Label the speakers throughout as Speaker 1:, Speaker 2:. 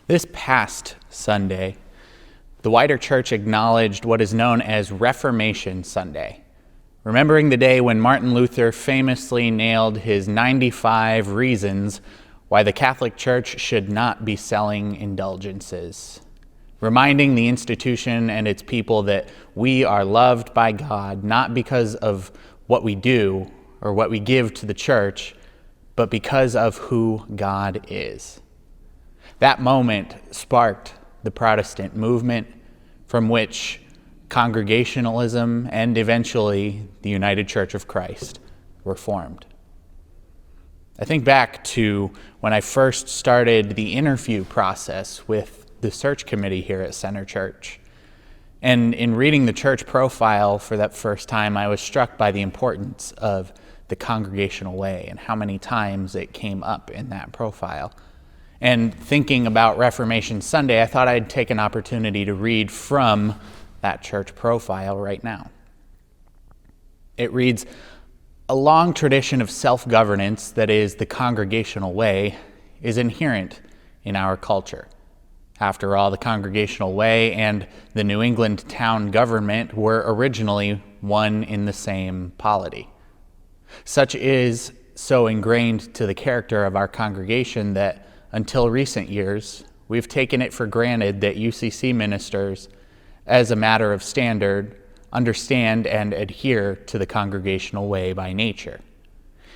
Speaker 1: This past Sunday, the wider church acknowledged what is known as Reformation Sunday, remembering the day when Martin Luther famously nailed his 95 reasons why the Catholic Church should not be selling indulgences, reminding the institution and its people that we are loved by God not because of what we do or what we give to the church, but because of who God is. That moment sparked the Protestant movement, from which Congregationalism and eventually the United Church of Christ were formed. I think back to when I first started the interview process with the search committee here at Center Church. And in reading the church profile for that first time, I was struck by the importance of the congregational way and how many times it came up in that profile. And thinking about Reformation Sunday, I thought I'd take an opportunity to read from that church profile right now. It reads, "A long tradition of self-governance, that is, the congregational way, is inherent in our culture. After all, the congregational way and the New England town government were originally one in the same polity. Such is so ingrained to the character of our congregation that until recent years, we've taken it for granted that UCC ministers, as a matter of standard, understand and adhere to the congregational way by nature.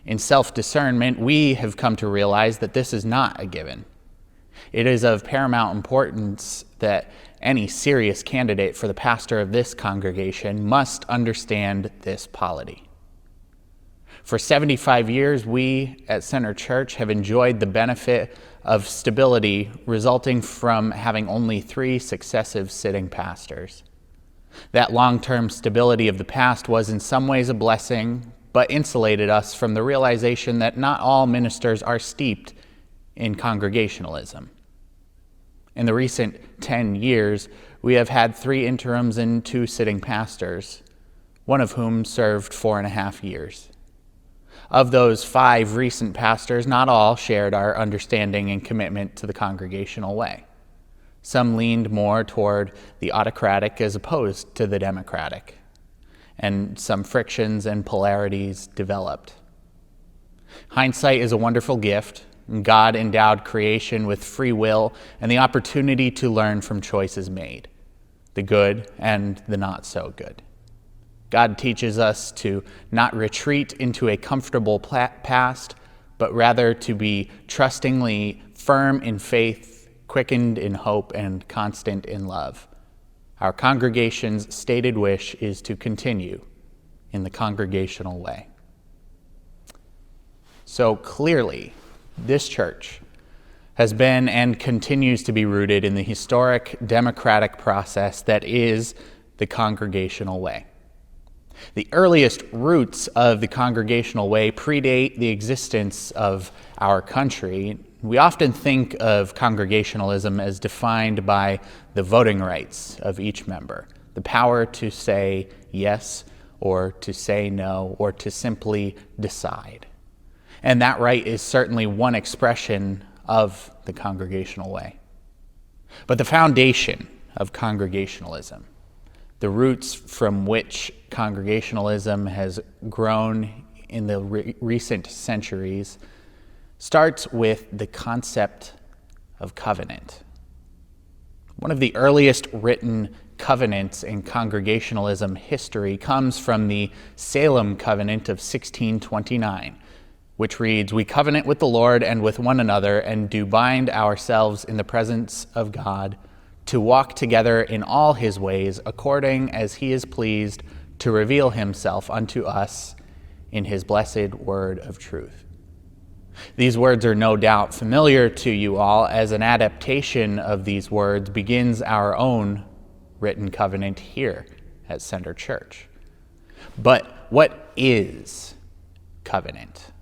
Speaker 1: In self-discernment, we have come to realize that this is not a given. It is of paramount importance that any serious candidate for the pastor of this congregation must understand this polity. For 75 years, we at Center Church have enjoyed the benefit of stability resulting from having only 3 successive sitting pastors. That long-term stability of the past was in some ways a blessing, but insulated us from the realization that not all ministers are steeped in congregationalism. In the recent 10 years, we have had 3 interims and 2 sitting pastors, one of whom served 4.5 years. Of those 5 recent pastors, not all shared our understanding and commitment to the congregational way. Some leaned more toward the autocratic as opposed to the democratic, and some frictions and polarities developed. Hindsight is a wonderful gift. God endowed creation with free will and the opportunity to learn from choices made, the good and the not so good. God teaches us to not retreat into a comfortable past, but rather to be trustingly firm in faith, quickened in hope, and constant in love. Our congregation's stated wish is to continue in the congregational way." So clearly, this church has been and continues to be rooted in the historic democratic process that is the congregational way. The earliest roots of the congregational way predate the existence of our country. We often think of congregationalism as defined by the voting rights of each member, the power to say yes or to say no or to simply decide. And that right is certainly one expression of the congregational way. But the foundation of congregationalism, the roots from which congregationalism has grown in the recent centuries, starts with the concept of covenant. One of the earliest written covenants in congregationalism history comes from the Salem Covenant of 1629, which reads, "We covenant with the Lord and with one another, and do bind ourselves in the presence of God, to walk together in all his ways, according as he is pleased to reveal himself unto us in his blessed word of truth." These words are no doubt familiar to you all, as an adaptation of these words begins our own written covenant here at Center Church. But what is covenant?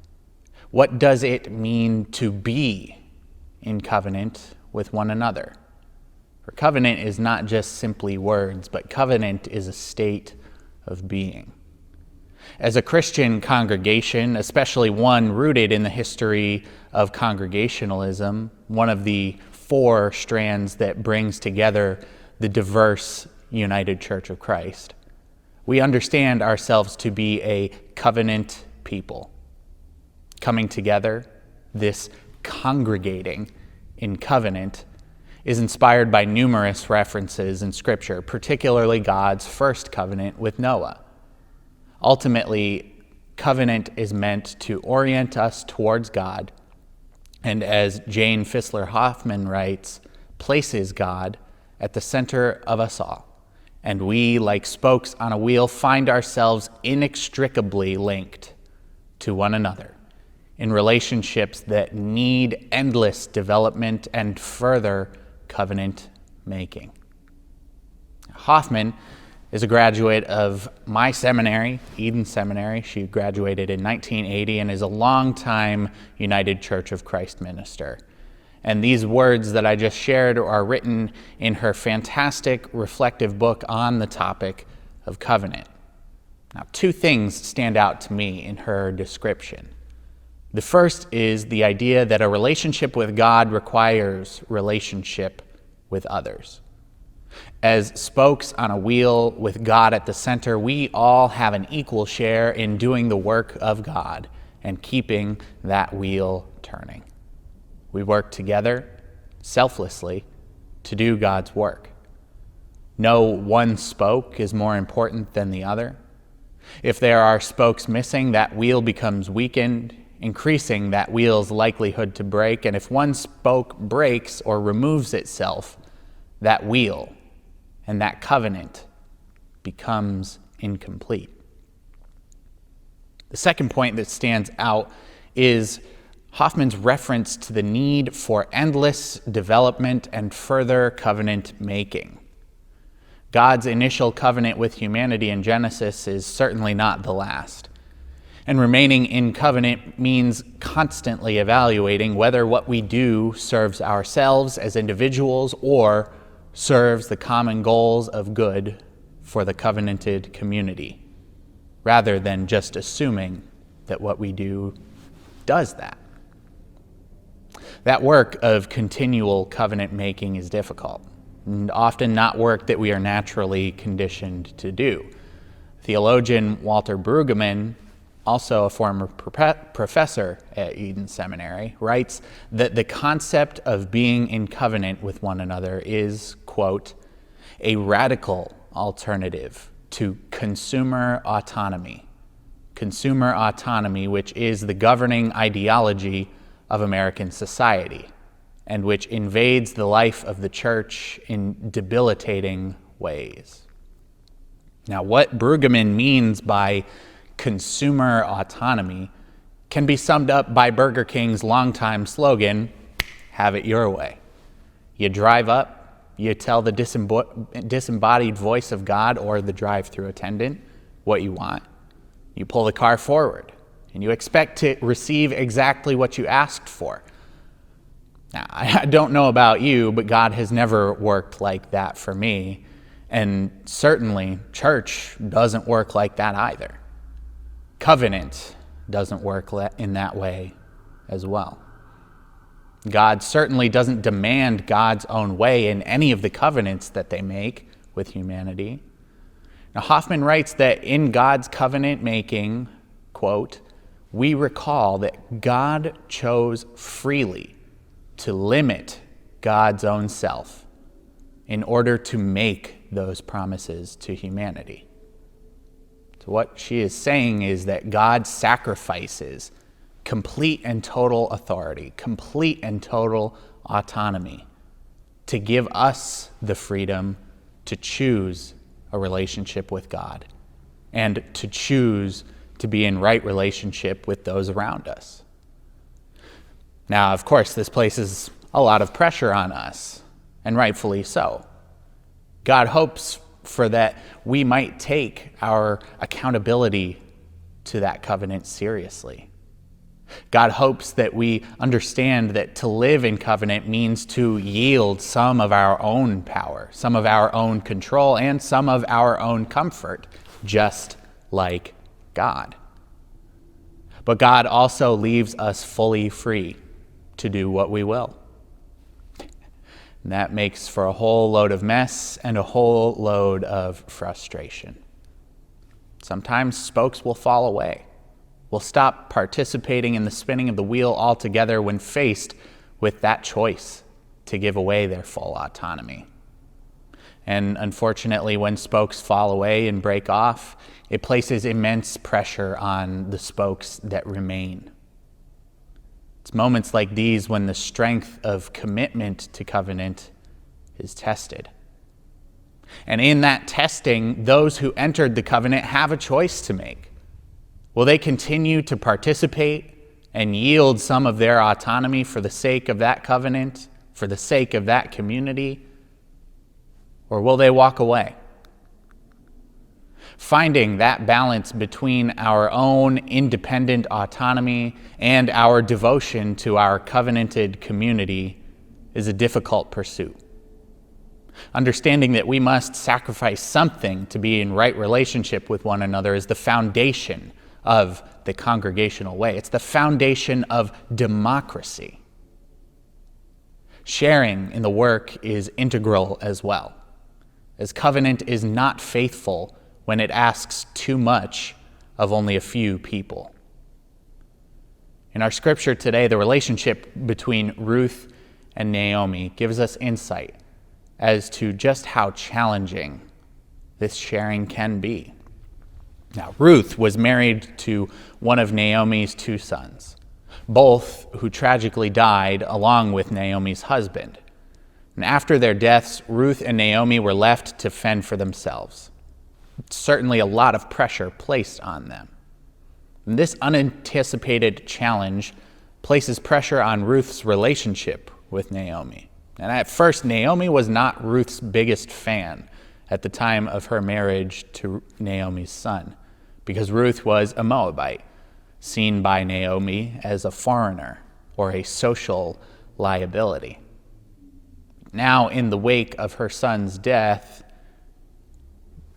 Speaker 1: What does it mean to be in covenant with one another? For covenant is not just simply words, but covenant is a state of being. As a Christian congregation, especially one rooted in the history of congregationalism, one of the four strands that brings together the diverse, united Church of Christ. We understand ourselves to be a covenant people. Coming together, this congregating in covenant, is inspired by numerous references in Scripture, particularly God's first covenant with Noah. Ultimately, covenant is meant to orient us towards God, and as Jane Fissler Hoffman writes, places God at the center of us all. And we, like spokes on a wheel, find ourselves inextricably linked to one another in relationships that need endless development and further covenant making. Hoffman is a graduate of my seminary, Eden Seminary. She graduated in 1980 and is a longtime United Church of Christ minister. And these words that I just shared are written in her fantastic reflective book on the topic of covenant. Now, two things stand out to me in her description. The first is the idea that a relationship with God requires relationship with others. As spokes on a wheel with God at the center, we all have an equal share in doing the work of God and keeping that wheel turning. We work together, selflessly, to do God's work. No one spoke is more important than the other. If there are spokes missing, that wheel becomes weakened, increasing that wheel's likelihood to break. And if one spoke breaks or removes itself, that wheel and that covenant becomes incomplete. The second point that stands out is Hoffman's reference to the need for endless development and further covenant making. God's initial covenant with humanity in Genesis is certainly not the last. And remaining in covenant means constantly evaluating whether what we do serves ourselves as individuals or serves the common goals of good for the covenanted community, rather than just assuming that what we do does that. That work of continual covenant making is difficult, and often not work that we are naturally conditioned to do. Theologian Walter Brueggemann, also a former professor at Eden Seminary, writes that the concept of being in covenant with one another is, quote, a radical alternative to consumer autonomy. Consumer autonomy, which is the governing ideology of American society, and which invades the life of the church in debilitating ways. Now, what Brueggemann means by consumer autonomy can be summed up by Burger King's longtime slogan, have it your way. You drive up, you tell the disembodied voice of God or the drive-through attendant what you want. You pull the car forward, and you expect to receive exactly what you asked for. Now, I don't know about you, but God has never worked like that for me, and certainly church doesn't work like that either. Covenant doesn't work in that way as well. God certainly doesn't demand God's own way in any of the covenants that they make with humanity. Now, Hoffman writes that in God's covenant making, quote, we recall that God chose freely to limit God's own self in order to make those promises to humanity. So what she is saying is that God sacrifices complete and total authority, complete and total autonomy to give us the freedom to choose a relationship with God and to choose to be in right relationship with those around us. Now, of course, this places a lot of pressure on us, and rightfully so. God hopes for that we might take our accountability to that covenant seriously. God hopes that we understand that to live in covenant means to yield some of our own power, some of our own control, and some of our own comfort, just like God. But God also leaves us fully free to do what we will. And that makes for a whole load of mess and a whole load of frustration. Sometimes spokes will fall away. We'll stop participating in the spinning of the wheel altogether when faced with that choice to give away their full autonomy. And unfortunately, when spokes fall away and break off, it places immense pressure on the spokes that remain. It's moments like these when the strength of commitment to covenant is tested. And in that testing, those who entered the covenant have a choice to make. Will they continue to participate and yield some of their autonomy for the sake of that covenant, for the sake of that community? Or will they walk away? Finding that balance between our own independent autonomy and our devotion to our covenanted community is a difficult pursuit. Understanding that we must sacrifice something to be in right relationship with one another is the foundation of the congregational way. It's the foundation of democracy. Sharing in the work is integral as well, as covenant is not faithful when it asks too much of only a few people. In our scripture today, the relationship between Ruth and Naomi gives us insight as to just how challenging this sharing can be. Now, Ruth was married to one of Naomi's two sons, both who tragically died along with Naomi's husband. And after their deaths, Ruth and Naomi were left to fend for themselves. Certainly a lot of pressure placed on them. And this unanticipated challenge places pressure on Ruth's relationship with Naomi. And at first, Naomi was not Ruth's biggest fan at the time of her marriage to Naomi's son, because Ruth was a Moabite, seen by Naomi as a foreigner or a social liability. Now, in the wake of her son's death,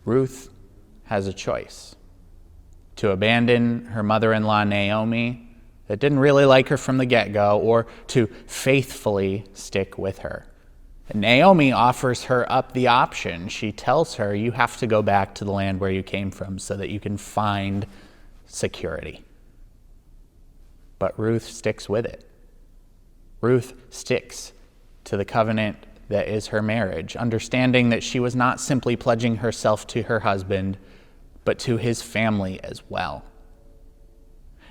Speaker 1: Ruth has a choice: to abandon her mother-in-law Naomi, that didn't really like her from the get-go, or to faithfully stick with her. And Naomi offers her up the option. She tells her, you have to go back to the land where you came from so that you can find security. But Ruth sticks with it. Ruth sticks to the covenant that is her marriage, understanding that she was not simply pledging herself to her husband, but to his family as well.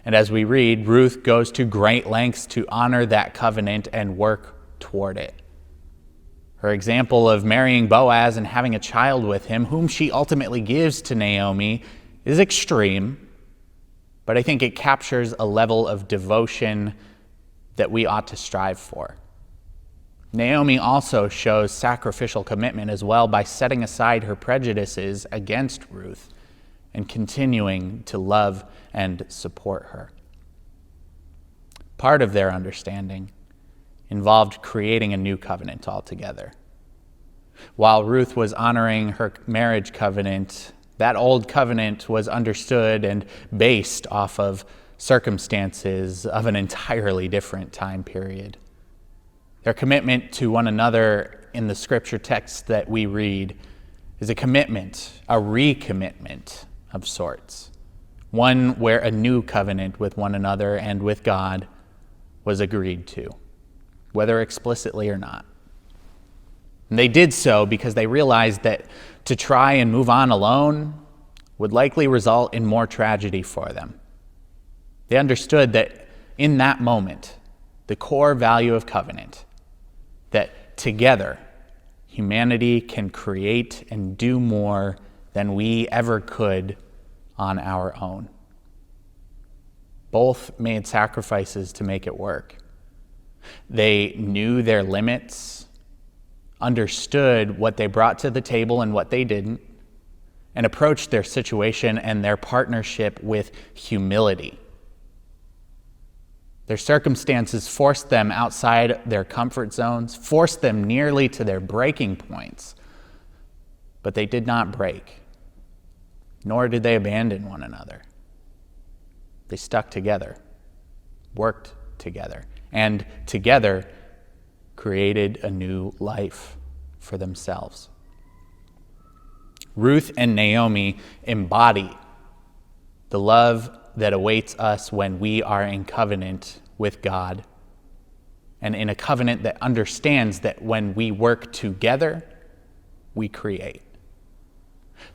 Speaker 1: And as we read, Ruth goes to great lengths to honor that covenant and work toward it. Her example of marrying Boaz and having a child with him, whom she ultimately gives to Naomi, is extreme, but I think it captures a level of devotion that we ought to strive for. Naomi also shows sacrificial commitment as well by setting aside her prejudices against Ruth and continuing to love and support her. Part of their understanding involved creating a new covenant altogether. While Ruth was honoring her marriage covenant, that old covenant was understood and based off of circumstances of an entirely different time period. Their commitment to one another in the scripture text that we read is a commitment, a recommitment of sorts, one where a new covenant with one another and with God was agreed to, whether explicitly or not. And they did so because they realized that to try and move on alone would likely result in more tragedy for them. They understood that in that moment, the core value of covenant, that together humanity can create and do more than we ever could on our own. Both made sacrifices to make it work. They knew their limits, understood what they brought to the table and what they didn't, and approached their situation and their partnership with humility. Their circumstances forced them outside their comfort zones, forced them nearly to their breaking points, but they did not break, nor did they abandon one another. They stuck together, worked together, and together created a new life for themselves. Ruth and Naomi embody the love that awaits us when we are in covenant with God, and in a covenant that understands that when we work together, we create.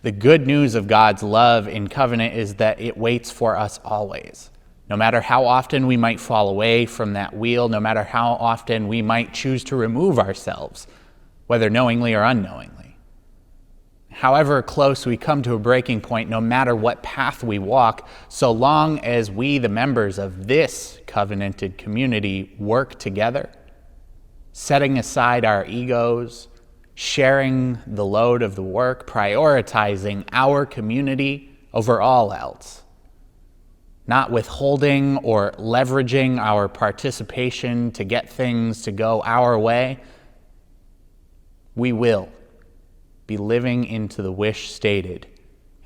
Speaker 1: The good news of God's love in covenant is that it waits for us always. No matter how often we might fall away from that wheel, no matter how often we might choose to remove ourselves, whether knowingly or unknowingly. However close we come to a breaking point, no matter what path we walk, so long as we, the members of this covenanted community, work together, setting aside our egos, sharing the load of the work, prioritizing our community over all else, not withholding or leveraging our participation to get things to go our way, we will be living into the wish stated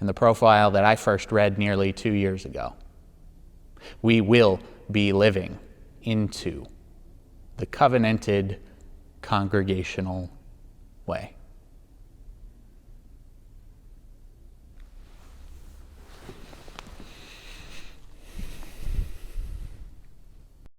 Speaker 1: in the profile that I first read nearly 2 years ago. We will be living into the covenanted congregational way.